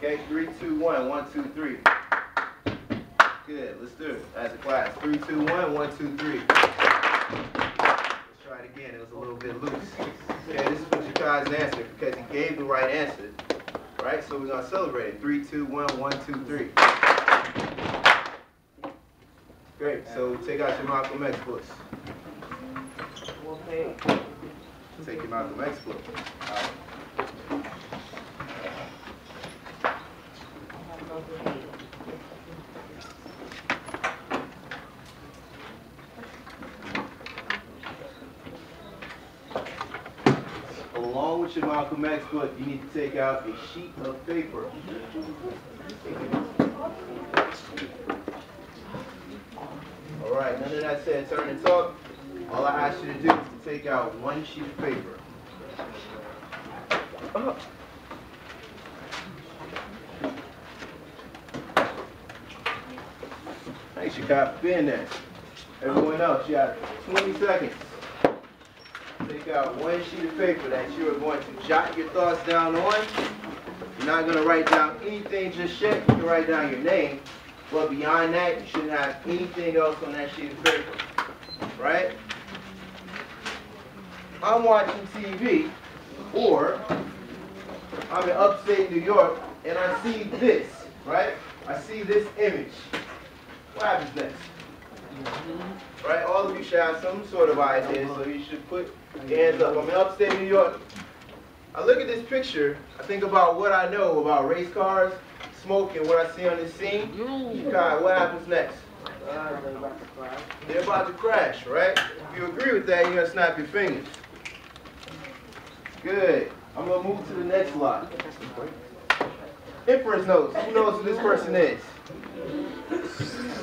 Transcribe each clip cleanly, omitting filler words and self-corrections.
Okay, 3, 2, 1, 1, 2, 3. Good, let's do it as a class. 3, 2, 1, 1, 2, 3. Let's try it again, it was a little bit loose. Okay, this is what Jakai's answer because he gave the right answer. Right, so we're going to celebrate it. 3, 2, 1, 1, 2, 3. Great, so take out your Malcolm X books. Okay. Take your Malcolm X book. Along with your Malcolm X book, you need to take out a sheet of paper. All right, none of that said turn and talk. All I ask you to do is to take out one sheet of paper. Thanks, you got being there. Everyone else, you have 20 seconds. Take out one sheet of paper that you are going to jot your thoughts down on. You're not going to write down anything just yet. You can write down your name. But beyond that, you shouldn't have anything else on that sheet of paper. Right? I'm watching TV, or I'm in upstate New York, and I see this, right? I see this image. What happens next? Right? All of you should have some sort of idea, so you should put your hands up. I'm in upstate New York. I look at this picture, I think about what I know about race cars, smoke, and what I see on this scene. Shakai, what happens next? They're about to crash, right? If you agree with that, you're going to snap your fingers. Good. I'm going to move to the next lot. Inference notes. Who knows who this person is?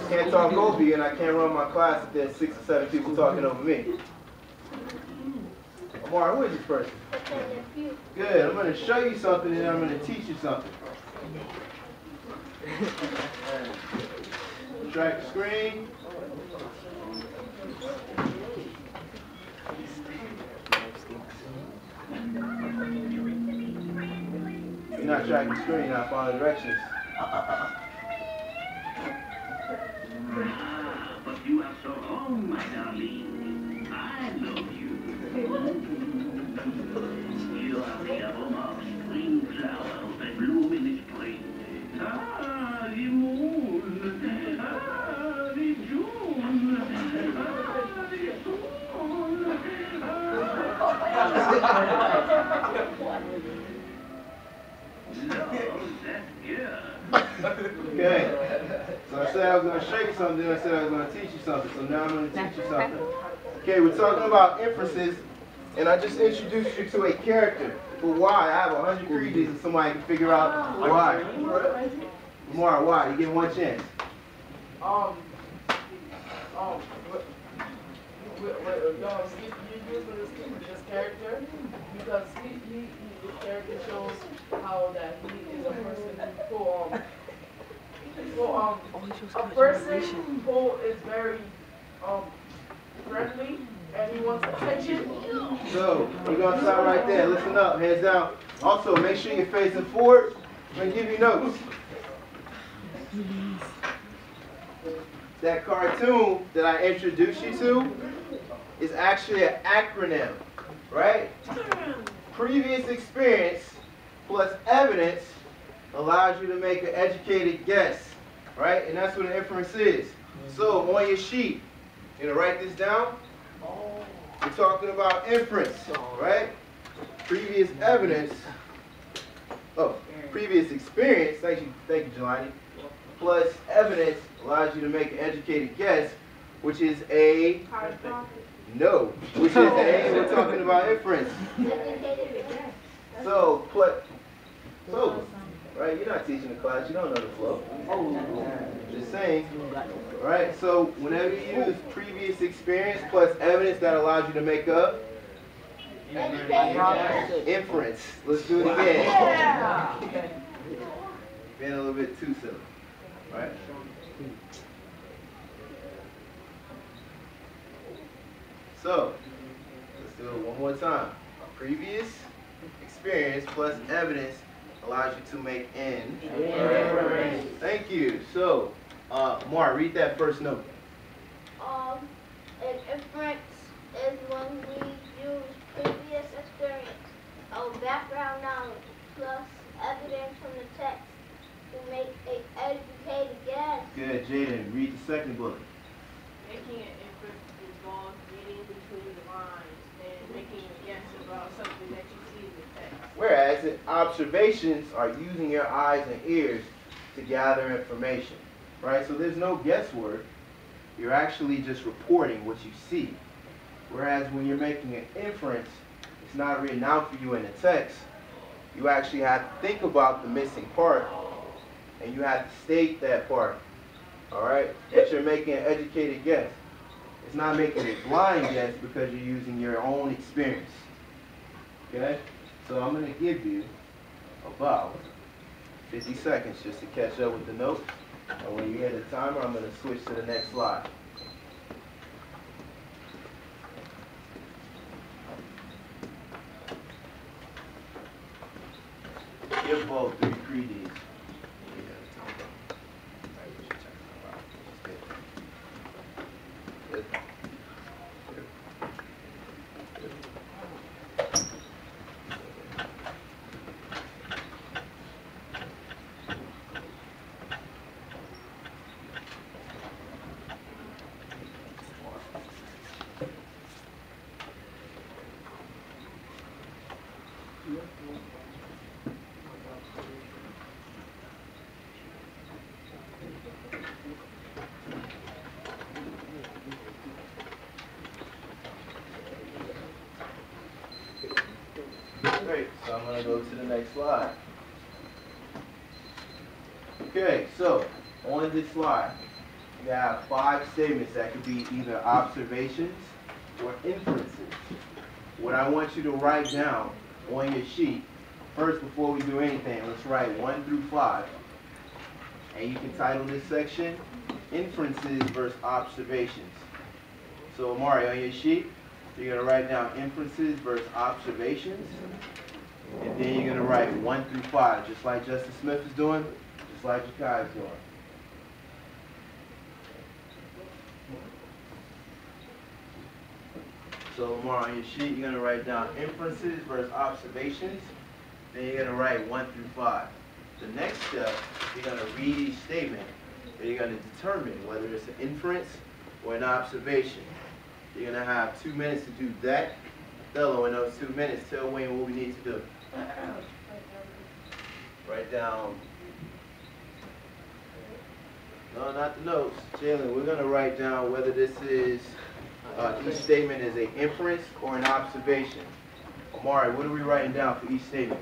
Can't talk over you, and I can't run my class if there's 6 or 7 people talking over me. Amar, who is this person? Good. I'm going to show you something, and then I'm going to teach you something. Track the screen. You're not tracking the screen, you're not following directions. But you are so wrong, my darling. I love you. You are the aroma of spring flowers that bloom in the spring. Ah, the moon. Ah, the June. Ah, the Okay. So I said I was going to show you something, then I said I was going to teach you something. So now I'm going to teach you something. Okay, we're talking about inferences, and I just introduced you to a character. For why? I have 100 creeds and somebody can figure out why. More why? You get one chance. You use this character because this character shows how that he is a person who is very friendly and he wants attention. So we're gonna stop right there. Listen up, hands down. Also, make sure you're facing forward. I'm gonna give you notes. That cartoon that I introduced you to is actually an acronym, right? Previous experience plus evidence allows you to make an educated guess, right? And that's what an inference is. So on your sheet, you gonna write this down? We're talking about inference, right? Previous evidence, previous experience, thank you, Jelani, plus evidence allows you to make an educated guess, which is a, no, which is a, we're talking about inference. So, right, you're not teaching the class, you don't know the flow. Just saying, right? So, whenever you use previous experience plus evidence that allows you to make up inference. Let's do it again. Being a little bit too silly, right? So, let's do it one more time. Previous experience plus evidence allows you to make an Inference. Thank you. So, Mar, read that first note. An inference is when we use previous experience or background knowledge plus evidence from the text to make an educated guess. Good, Jaden. Read the second bullet. Making an inference involves reading between the lines and making a guess about something that you see in the text. Whereas observations are using your eyes and ears to gather information, right? So there's no guesswork. You're actually just reporting what you see. Whereas when you're making an inference, it's not written out for you in the text. You actually have to think about the missing part, and you have to state that part, all right? But you're making an educated guess. It's not making a blind guess because you're using your own experience, okay? So I'm going to give you about 50 seconds just to catch up with the notes. And when you hear the timer, I'm going to switch to the next slide. Give both 3 3Ds. Good. Great, so I'm going to go to the next slide. Okay, so on this slide, you have 5 statements that could be either observations or inferences. What I want you to write down on your sheet, first before we do anything, let's write 1 through 5. And you can title this section, Inferences versus Observations. So Amari, on your sheet, you're going to write down inferences versus observations. And then you're going to write 1 through 5, just like Justice Smith is doing, just like Jakai is doing. So Lamar, on your sheet, you're going to write down inferences versus observations. Then you're going to write 1 through 5. The next step, you're going to read each statement, and you're going to determine whether it's an inference or an observation. You're going to have 2 minutes to do that. Othello, in those 2 minutes, tell Wayne what we need to do. Write down. No, not the notes. Jalen, we're going to write down whether this is, each statement is an inference or an observation. Amari, what are we writing down for each statement?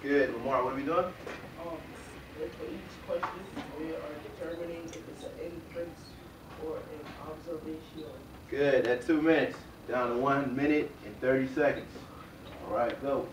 Good. Lamar, what are we doing? For each question, we are determining if it's an inference or an observation. Good. That's 2 minutes. Down to 1 minute and 30 seconds. All right, go.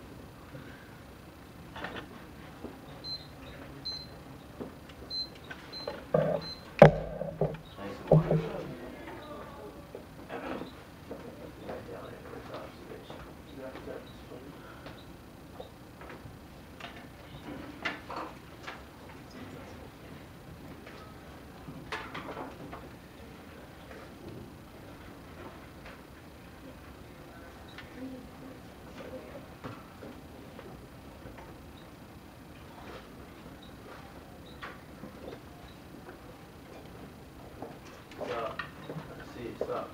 Stop. See, stop.